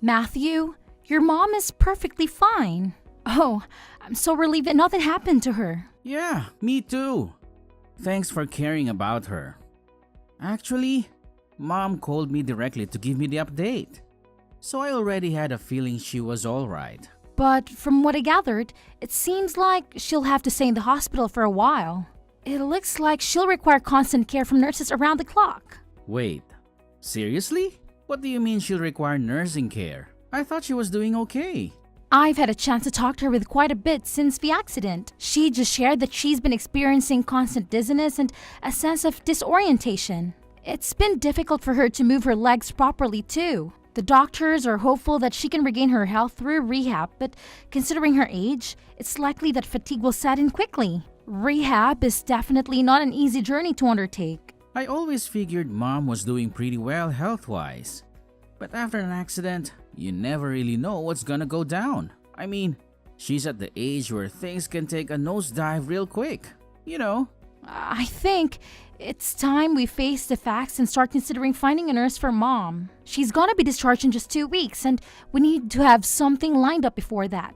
Matthew, your mom is perfectly fine. Oh, I'm so relieved that nothing happened to her. Yeah, me too. Thanks for caring about her. Actually, Mom called me directly to give me the update. So I already had a feeling she was alright. But from what I gathered, it seems like she'll have to stay in the hospital for a while. It looks like she'll require constant care from nurses around the clock. Wait, seriously? What do you mean she'll require nursing care? I thought she was doing okay. I've had a chance to talk to her with quite a bit since the accident. She just shared that she's been experiencing constant dizziness and a sense of disorientation. It's been difficult for her to move her legs properly too. The doctors are hopeful that she can regain her health through rehab, but considering her age, it's likely that fatigue will set in quickly. Rehab is definitely not an easy journey to undertake. I always figured Mom was doing pretty well health-wise. But after an accident, you never really know what's gonna go down. I mean, she's at the age where things can take a nosedive real quick. You know. I think it's time we face the facts and start considering finding a nurse for Mom. She's gonna be discharged in just 2 weeks, and we need to have something lined up before that.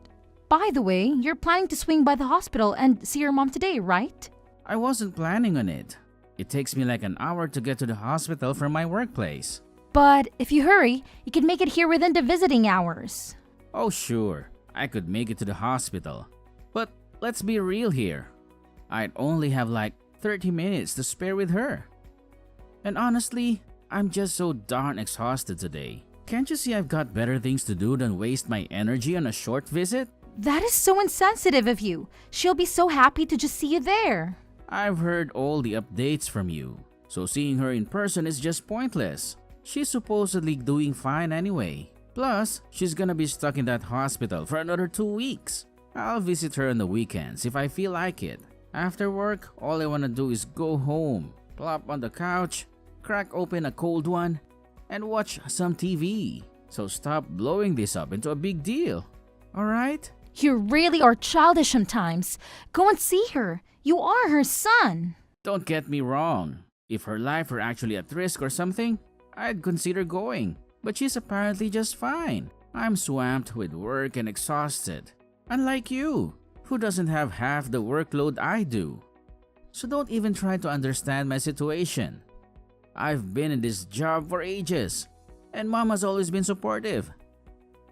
By the way, you're planning to swing by the hospital and see your mom today, right? I wasn't planning on it. It takes me like an hour to get to the hospital from my workplace. But if you hurry, you can make it here within the visiting hours. Oh sure, I could make it to the hospital. But let's be real here. I'd only have like 30 minutes to spare with her. And honestly, I'm just so darn exhausted today. Can't you see I've got better things to do than waste my energy on a short visit? That is so insensitive of you. She'll be so happy to just see you there. I've heard all the updates from you, so seeing her in person is just pointless. She's supposedly doing fine anyway. Plus, she's gonna be stuck in that hospital for another 2 weeks. I'll visit her on the weekends if I feel like it. After work, all I wanna do is go home, plop on the couch, crack open a cold one, and watch some TV. So stop blowing this up into a big deal. Alright? You really are childish sometimes. Go and see her. You are her son. Don't get me wrong. If her life were actually at risk or something, I'd consider going. But she's apparently just fine. I'm swamped with work and exhausted. Unlike you, who doesn't have half the workload I do. So don't even try to understand my situation. I've been in this job for ages, and Mom has always been supportive.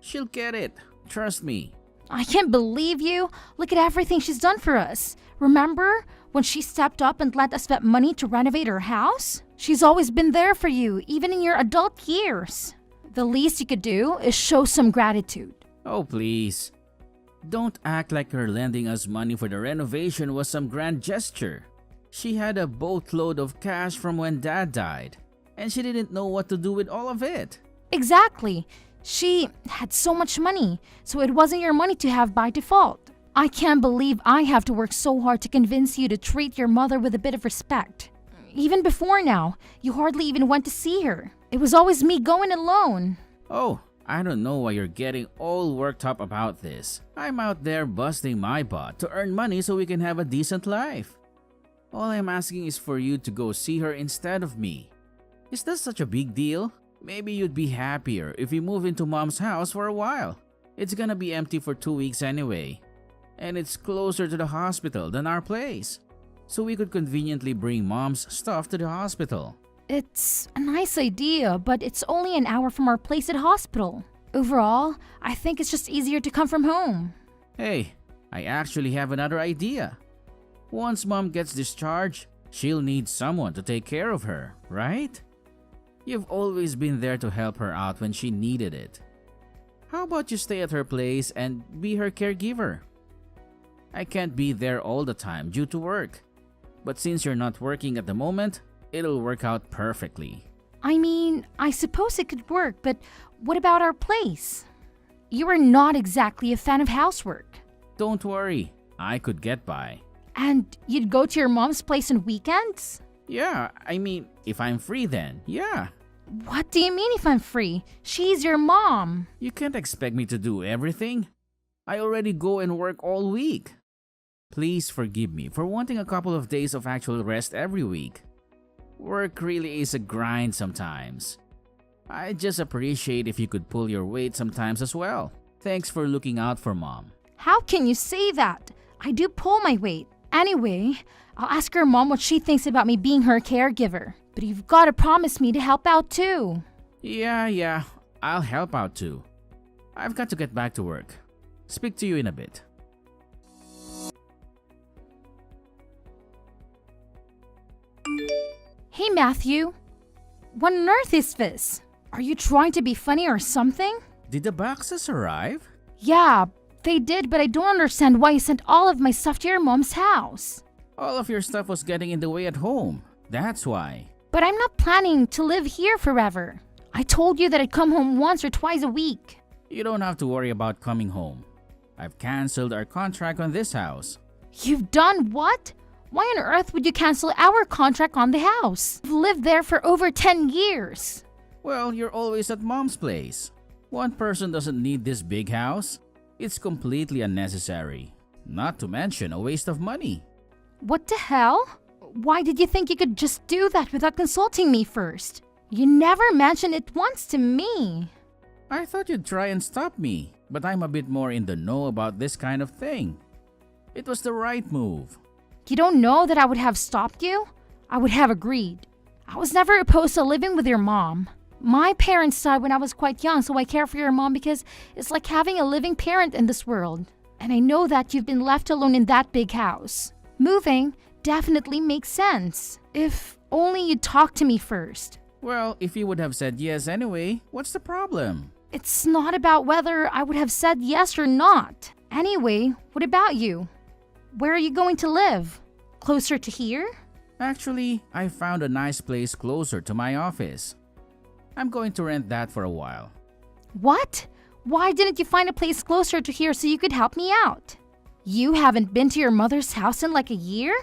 She'll get it, trust me. I can't believe you. Look at everything she's done for us. Remember when she stepped up and let us get money to renovate her house? She's always been there for you, even in your adult years. The least you could do is show some gratitude. Oh, please. Don't act like her lending us money for the renovation was some grand gesture. She had a boatload of cash from when Dad died, and she didn't know what to do with all of it. Exactly. She had so much money, so it wasn't your money to have by default. I can't believe I have to work so hard to convince you to treat your mother with a bit of respect. Even before now, you hardly even went to see her. It was always me going alone. Oh, I don't know why you're getting all worked up about this. I'm out there busting my butt to earn money so we can have a decent life. All I'm asking is for you to go see her instead of me. Is that such a big deal? Maybe you'd be happier if we move into Mom's house for a while. It's gonna be empty for 2 weeks anyway. And it's closer to the hospital than our place. So we could conveniently bring Mom's stuff to the hospital. It's a nice idea, but it's only an hour from our place at hospital. Overall, I think it's just easier to come from home. Hey, I actually have another idea. Once Mom gets discharged, she'll need someone to take care of her, right? You've always been there to help her out when she needed it. How about you stay at her place and be her caregiver? I can't be there all the time due to work. But since you're not working at the moment, it'll work out perfectly. I mean, I suppose it could work, but what about our place? You are not exactly a fan of housework. Don't worry, I could get by. And you'd go to your mom's place on weekends? Yeah, I mean, if I'm free then, yeah. What do you mean if I'm free? She's your mom. You can't expect me to do everything. I already go and work all week. Please forgive me for wanting a couple of days of actual rest every week. Work really is a grind sometimes. I just appreciate if you could pull your weight sometimes as well. Thanks for looking out for Mom. How can you say that? I do pull my weight. Anyway, I'll ask her mom what she thinks about me being her caregiver. But you've got to promise me to help out too. Yeah, I'll help out too. I've got to get back to work. Speak to you in a bit. Hey Matthew, what on earth is this? Are you trying to be funny or something? Did the boxes arrive? Yeah, they did, but I don't understand why you sent all of my stuff to your mom's house. All of your stuff was getting in the way at home. That's why. But I'm not planning to live here forever. I told you that I'd come home once or twice a week. You don't have to worry about coming home. I've canceled our contract on this house. You've done what? Why on earth would you cancel our contract on the house? We've lived there for over 10 years. Well, you're always at Mom's place. One person doesn't need this big house. It's completely unnecessary. Not to mention a waste of money. What the hell? Why did you think you could just do that without consulting me first? You never mentioned it once to me. I thought you'd try and stop me, but I'm a bit more in the know about this kind of thing. It was the right move. You don't know that I would have stopped you? I would have agreed. I was never opposed to living with your mom. My parents died when I was quite young, so I care for your mom because it's like having a living parent in this world. And I know that you've been left alone in that big house. Moving definitely makes sense. If only you'd talk to me first. Well, if you would have said yes anyway, what's the problem? It's not about whether I would have said yes or not. Anyway, what about you? Where are you going to live? Closer to here? Actually, I found a nice place closer to my office. I'm going to rent that for a while. What? Why didn't you find a place closer to here so you could help me out? You haven't been to your mother's house in like a year?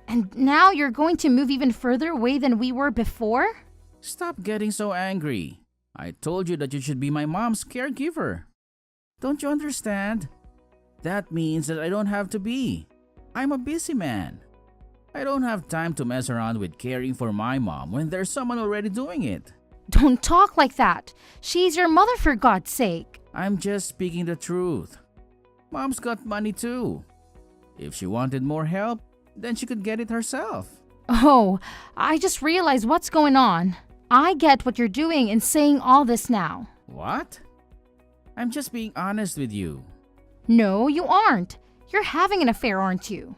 And now you're going to move even further away than we were before? Stop getting so angry. I told you that you should be my mom's caregiver. Don't you understand? That means that I don't have to be. I'm a busy man. I don't have time to mess around with caring for my mom when there's someone already doing it. Don't talk like that. She's your mother, for God's sake. I'm just speaking the truth. Mom's got money too. If she wanted more help, then she could get it herself. Oh, I just realized what's going on. I get what you're doing in saying all this now. What? I'm just being honest with you. No, you aren't. You're having an affair, aren't you?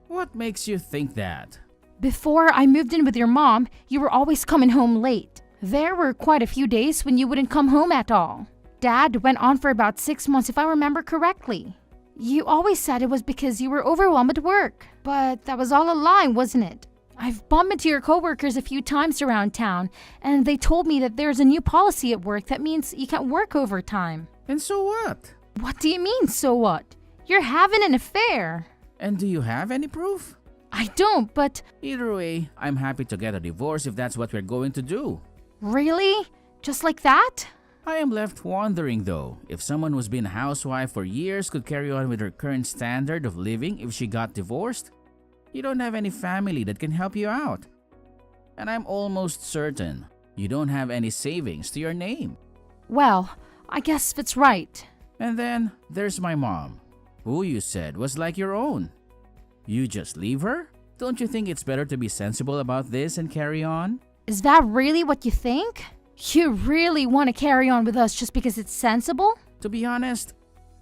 What makes you think that? Before I moved in with your mom, you were always coming home late. There were quite a few days when you wouldn't come home at all. Dad went on for about 6 months if I remember correctly. You always said it was because you were overwhelmed at work. But that was all a lie, wasn't it? I've bumped into your coworkers a few times around town, and they told me that there's a new policy at work that means you can't work overtime. And so what? What do you mean, so what? You're having an affair. And do you have any proof? I don't, but... Either way, I'm happy to get a divorce if that's what we're going to do. Really? Just like that? I am left wondering though, if someone who's been a housewife for years could carry on with her current standard of living if she got divorced. You don't have any family that can help you out. And I'm almost certain you don't have any savings to your name. Well, I guess that's right. And then there's my mom, who you said was like your own. You just leave her? Don't you think it's better to be sensible about this and carry on? Is that really what you think? You really want to carry on with us just because it's sensible? To be honest,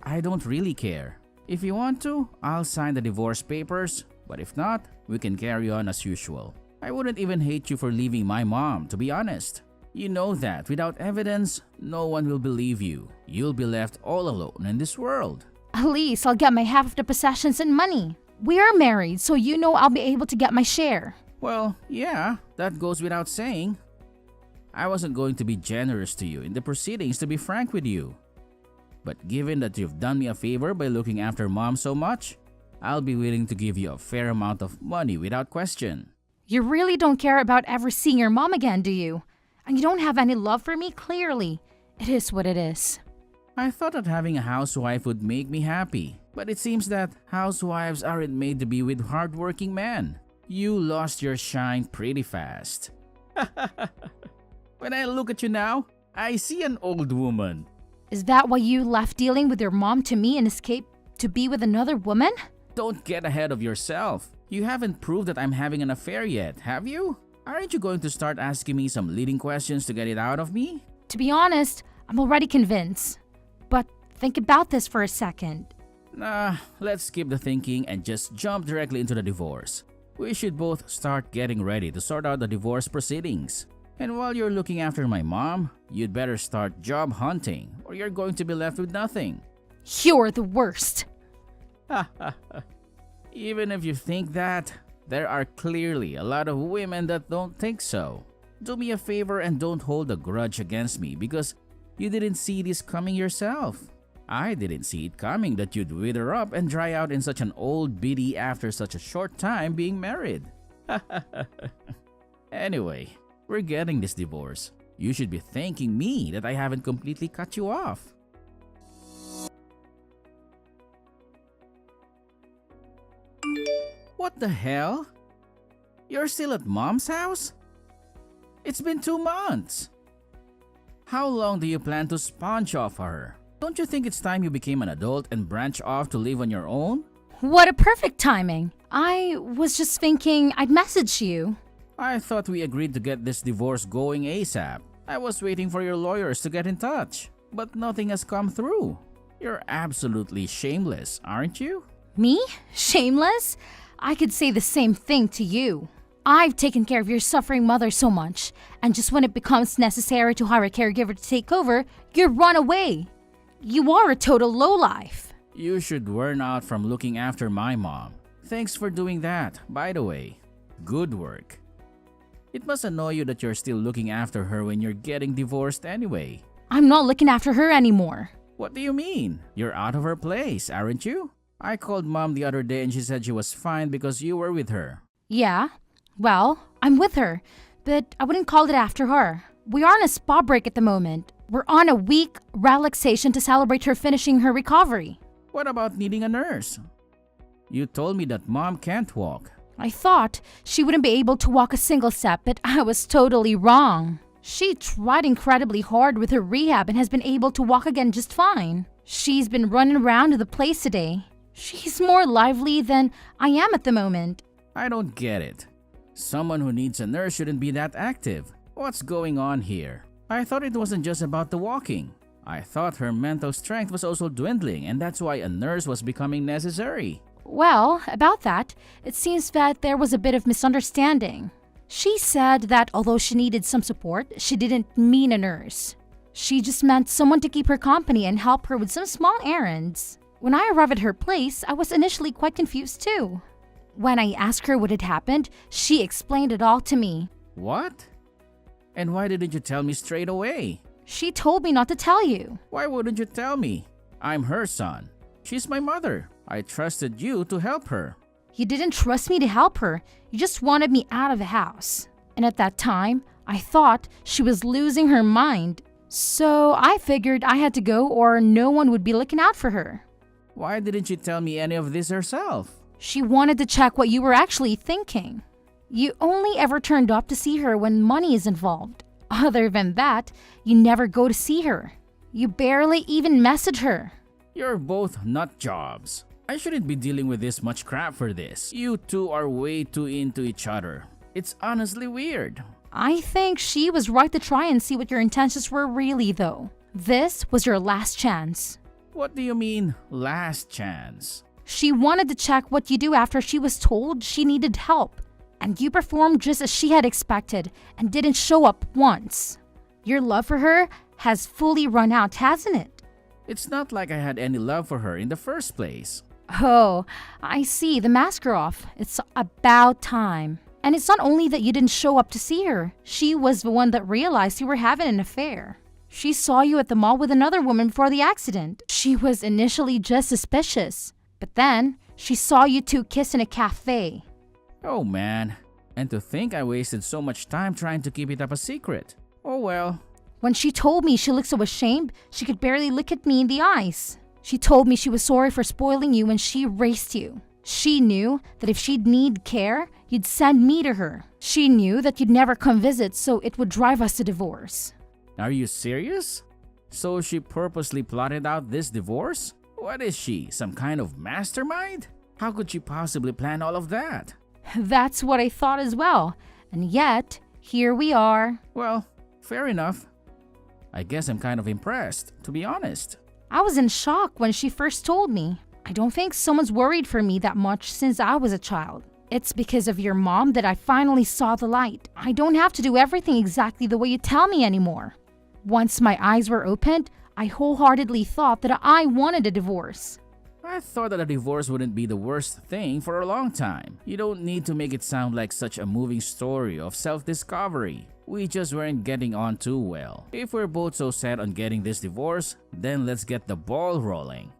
I don't really care. If you want to, I'll sign the divorce papers, but if not, we can carry on as usual. I wouldn't even hate you for leaving my mom, to be honest. You know that without evidence, no one will believe you. You'll be left all alone in this world. At least I'll get my half of the possessions and money. We are married, so you know I'll be able to get my share. Well, yeah, that goes without saying. I wasn't going to be generous to you in the proceedings, to be frank with you. But given that you've done me a favor by looking after mom so much, I'll be willing to give you a fair amount of money without question. You really don't care about ever seeing your mom again, do you? And you don't have any love for me, clearly. It is what it is. I thought that having a housewife would make me happy, but it seems that housewives aren't made to be with hardworking men. You lost your shine pretty fast. When I look at you now, I see an old woman. Is that why you left dealing with your mom to me and escaped to be with another woman? Don't get ahead of yourself. You haven't proved that I'm having an affair yet, have you? Aren't you going to start asking me some leading questions to get it out of me? To be honest, I'm already convinced. But think about this for a second. Nah, let's skip the thinking and just jump directly into the divorce. We should both start getting ready to sort out the divorce proceedings. And while you're looking after my mom, you'd better start job hunting or you're going to be left with nothing. You're the worst. Even if you think that, there are clearly a lot of women that don't think so. Do me a favor and don't hold a grudge against me because you didn't see this coming yourself. I didn't see it coming that you'd wither up and dry out in such an old biddy after such a short time being married. Anyway, we're getting this divorce. You should be thanking me that I haven't completely cut you off. What the hell? You're still at mom's house? It's been 2 months. How long do you plan to sponge off her? Don't you think it's time you became an adult and branch off to live on your own? What a perfect timing. I was just thinking I'd message you. I thought we agreed to get this divorce going ASAP. I was waiting for your lawyers to get in touch, but nothing has come through. You're absolutely shameless, aren't you? Me? Shameless? I could say the same thing to you. I've taken care of your suffering mother so much, and just when it becomes necessary to hire a caregiver to take over, you run away. You are a total lowlife. You should learn out from looking after my mom. Thanks for doing that, by the way. Good work. It must annoy you that you're still looking after her when you're getting divorced anyway. I'm not looking after her anymore. What do you mean? You're out of her place, aren't you? I called mom the other day and she said she was fine because you were with her. Yeah, well, I'm with her, but I wouldn't call it after her. We are on a spa break at the moment. We're on a week relaxation to celebrate her finishing her recovery. What about needing a nurse? You told me that mom can't walk. I thought she wouldn't be able to walk a single step, but I was totally wrong. She tried incredibly hard with her rehab and has been able to walk again just fine. She's been running around the place today. She's more lively than I am at the moment. I don't get it. Someone who needs a nurse shouldn't be that active. What's going on here? I thought it wasn't just about the walking. I thought her mental strength was also dwindling and that's why a nurse was becoming necessary. Well, about that, it seems that there was a bit of misunderstanding. She said that although she needed some support, she didn't mean a nurse. She just meant someone to keep her company and help her with some small errands. When I arrived at her place, I was initially quite confused too. When I asked her what had happened, she explained it all to me. What? And why didn't you tell me straight away? She told me not to tell you. Why wouldn't you tell me? I'm her son. She's my mother. I trusted you to help her. You didn't trust me to help her. You just wanted me out of the house. And at that time, I thought she was losing her mind. So I figured I had to go or no one would be looking out for her. Why didn't you tell me any of this herself? She wanted to check what you were actually thinking. You only ever turned up to see her when money is involved. Other than that, you never go to see her. You barely even message her. You're both nut jobs. I shouldn't be dealing with this much crap for this. You two are way too into each other. It's honestly weird. I think she was right to try and see what your intentions were really, though. This was your last chance. What do you mean, last chance? She wanted to check what you do after she was told she needed help. And you performed just as she had expected and didn't show up once. Your love for her has fully run out, hasn't it? It's not like I had any love for her in the first place. Oh, I see. The mask are off. It's about time. And it's not only that you didn't show up to see her. She was the one that realized you were having an affair. She saw you at the mall with another woman before the accident. She was initially just suspicious. But then, she saw you two kiss in a cafe. Oh man, and to think I wasted so much time trying to keep it up a secret. Oh well. When she told me she looked so ashamed, she could barely look at me in the eyes. She told me she was sorry for spoiling you when she raised you. She knew that if she'd need care, you'd send me to her. She knew that you'd never come visit, so it would drive us to divorce. Are you serious? So she purposely plotted out this divorce? What is she, some kind of mastermind? How could she possibly plan all of that? That's what I thought as well. And yet, here we are. Well, fair enough. I guess I'm kind of impressed, to be honest. I was in shock when she first told me. I don't think someone's worried for me that much since I was a child. It's because of your mom that I finally saw the light. I don't have to do everything exactly the way you tell me anymore. Once my eyes were opened, I wholeheartedly thought that I wanted a divorce. I thought that a divorce wouldn't be the worst thing for a long time. You don't need to make it sound like such a moving story of self-discovery. We just weren't getting on too well. If we're both so set on getting this divorce, then let's get the ball rolling.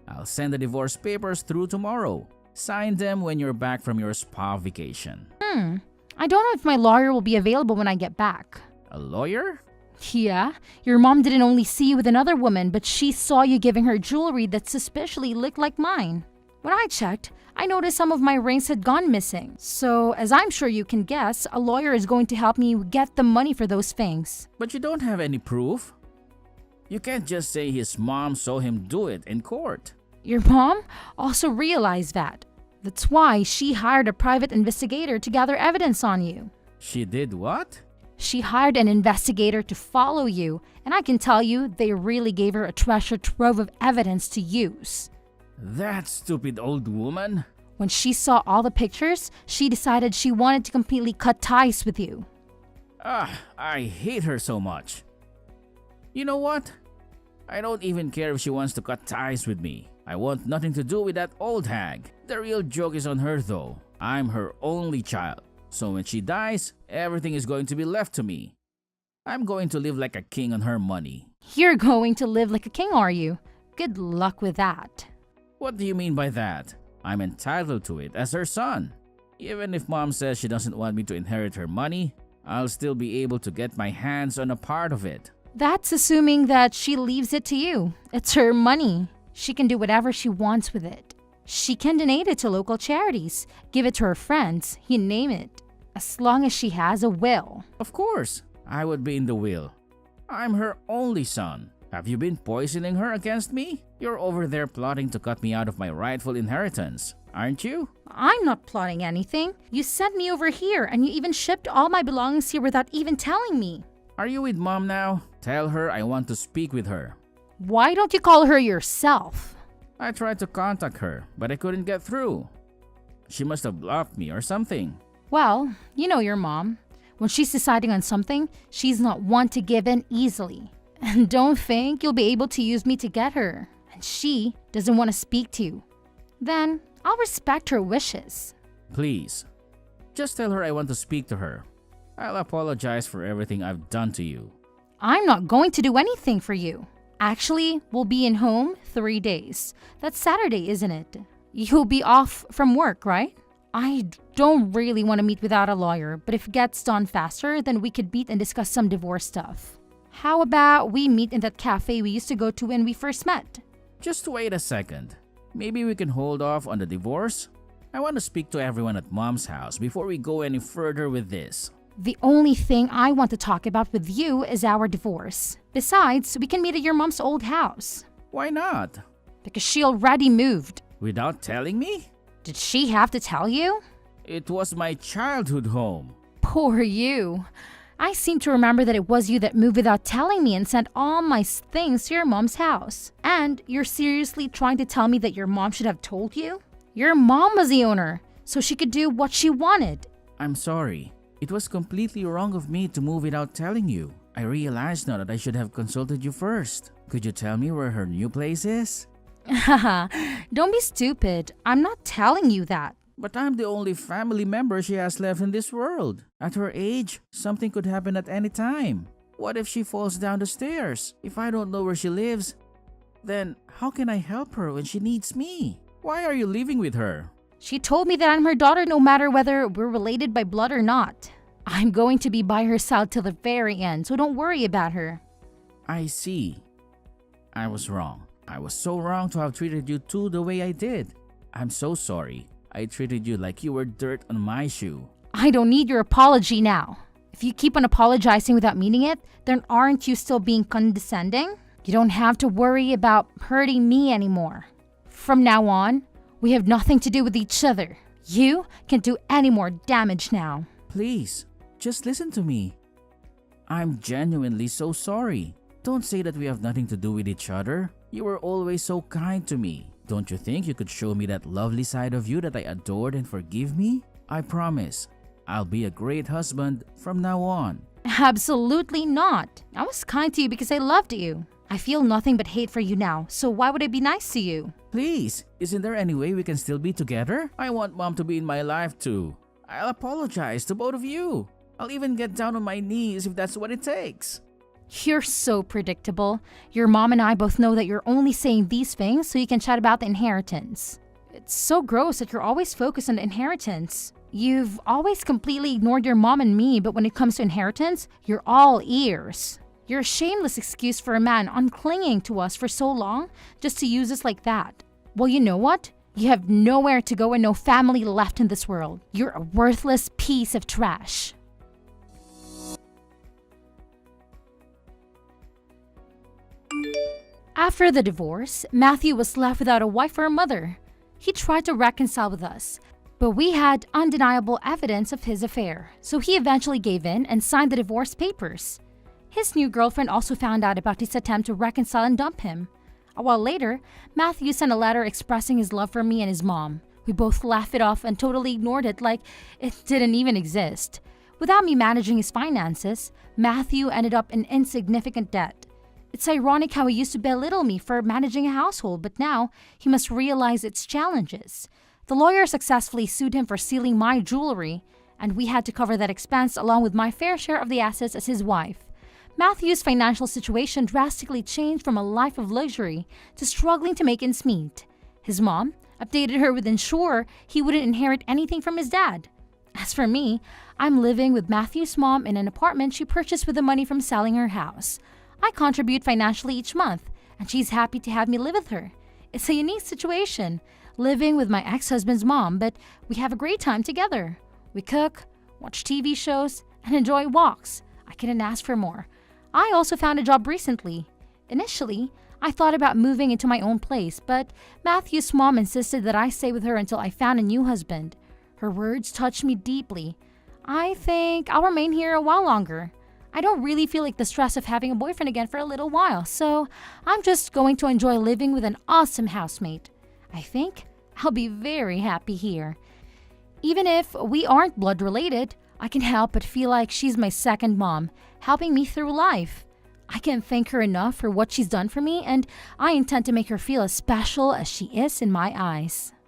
I'll send the divorce papers through tomorrow. Sign them when you're back from your spa vacation. I don't know if my lawyer will be available when I get back. A lawyer? Yeah, your mom didn't only see you with another woman, but she saw you giving her jewelry that suspiciously looked like mine. When I checked, I noticed some of my rings had gone missing. So, as I'm sure you can guess, a lawyer is going to help me get the money for those things. But you don't have any proof. You can't just say his mom saw him do it in court. Your mom also realized that. That's why she hired a private investigator to gather evidence on you. She did what? She hired an investigator to follow you, and I can tell you they really gave her a treasure trove of evidence to use. That stupid old woman? When she saw all the pictures, she decided she wanted to completely cut ties with you. I hate her so much. You know what? I don't even care if she wants to cut ties with me. I want nothing to do with that old hag. The real joke is on her though. I'm her only child. So when she dies, everything is going to be left to me. I'm going to live like a king on her money. You're going to live like a king, are you? Good luck with that. What do you mean by that? I'm entitled to it as her son. Even if mom says she doesn't want me to inherit her money, I'll still be able to get my hands on a part of it. That's assuming that she leaves it to you. It's her money. She can do whatever she wants with it. She can donate it to local charities, give it to her friends, you name it, as long as she has a will. Of course, I would be in the will. I'm her only son. Have you been poisoning her against me? You're over there plotting to cut me out of my rightful inheritance, aren't you? I'm not plotting anything. You sent me over here and you even shipped all my belongings here without even telling me. Are you with mom now? Tell her I want to speak with her. Why don't you call her yourself? I tried to contact her, but I couldn't get through. She must have blocked me or something. Well, you know your mom. When she's deciding on something, she's not one to give in easily. And don't think you'll be able to use me to get her. And she doesn't want to speak to you. Then I'll respect her wishes. Please, just tell her I want to speak to her. I'll apologize for everything I've done to you. I'm not going to do anything for you. Actually, we'll be in home 3 days. That's Saturday, isn't it? You'll be off from work, right? I don't really want to meet without a lawyer, but if it gets done faster, then we could meet and discuss some divorce stuff. How about we meet in that cafe we used to go to when we first met? Just wait a second. Maybe we can hold off on the divorce? I want to speak to everyone at mom's house before we go any further with this. The only thing I want to talk about with you is our divorce. Besides, we can meet at your mom's old house. Why not? Because she already moved. Without telling me? Did she have to tell you? It was my childhood home. Poor you. I seem to remember that it was you that moved without telling me and sent all my things to your mom's house. And you're seriously trying to tell me that your mom should have told you? Your mom was the owner, so she could do what she wanted. I'm sorry. It was completely wrong of me to move without telling you. I realize now that I should have consulted you first. Could you tell me where her new place is? Haha, don't be stupid. I'm not telling you that. But I'm the only family member she has left in this world. At her age, something could happen at any time. What if she falls down the stairs? If I don't know where she lives, then how can I help her when she needs me? Why are you living with her? She told me that I'm her daughter no matter whether we're related by blood or not. I'm going to be by her side till the very end, so don't worry about her. I see. I was wrong. I was so wrong to have treated you two the way I did. I'm so sorry. I treated you like you were dirt on my shoe. I don't need your apology now. If you keep on apologizing without meaning it, then aren't you still being condescending? You don't have to worry about hurting me anymore. From now on, we have nothing to do with each other. You can't do any more damage now. Please, just listen to me. I'm genuinely so sorry. Don't say that we have nothing to do with each other. You were always so kind to me. Don't you think you could show me that lovely side of you that I adored and forgive me? I promise, I'll be a great husband from now on. Absolutely not. I was kind to you because I loved you. I feel nothing but hate for you now, so why would I be nice to you? Please, isn't there any way we can still be together? I want Mom to be in my life too. I'll apologize to both of you. I'll even get down on my knees if that's what it takes. You're so predictable. Your mom and I both know that you're only saying these things so you can chat about the inheritance. It's so gross that you're always focused on the inheritance. You've always completely ignored your mom and me, but when it comes to inheritance, you're all ears. You're a shameless excuse for a man unclinging to us for so long just to use us like that. Well, you know what? You have nowhere to go and no family left in this world. You're a worthless piece of trash. After the divorce, Matthew was left without a wife or a mother. He tried to reconcile with us, but we had undeniable evidence of his affair, so he eventually gave in and signed the divorce papers. His new girlfriend also found out about his attempt to reconcile and dump him. A while later, Matthew sent a letter expressing his love for me and his mom. We both laughed it off and totally ignored it like it didn't even exist. Without me managing his finances, Matthew ended up in insignificant debt. It's ironic how he used to belittle me for managing a household, but now he must realize its challenges. The lawyer successfully sued him for stealing my jewelry, and we had to cover that expense along with my fair share of the assets as his wife. Matthew's financial situation drastically changed from a life of luxury to struggling to make ends meet. His mom updated her with ensure he wouldn't inherit anything from his dad. As for me, I'm living with Matthew's mom in an apartment she purchased with the money from selling her house. I contribute financially each month, and she's happy to have me live with her. It's a unique situation, living with my ex-husband's mom, but we have a great time together. We cook, watch TV shows, and enjoy walks. I couldn't ask for more. I also found a job recently. Initially, I thought about moving into my own place, but Matthew's mom insisted that I stay with her until I found a new husband. Her words touched me deeply. I think I'll remain here a while longer. I don't really feel like the stress of having a boyfriend again for a little while, so I'm just going to enjoy living with an awesome housemate. I think I'll be very happy here. Even if we aren't blood related, I can help but feel like she's my second mom, helping me through life. I can't thank her enough for what she's done for me, and I intend to make her feel as special as she is in my eyes.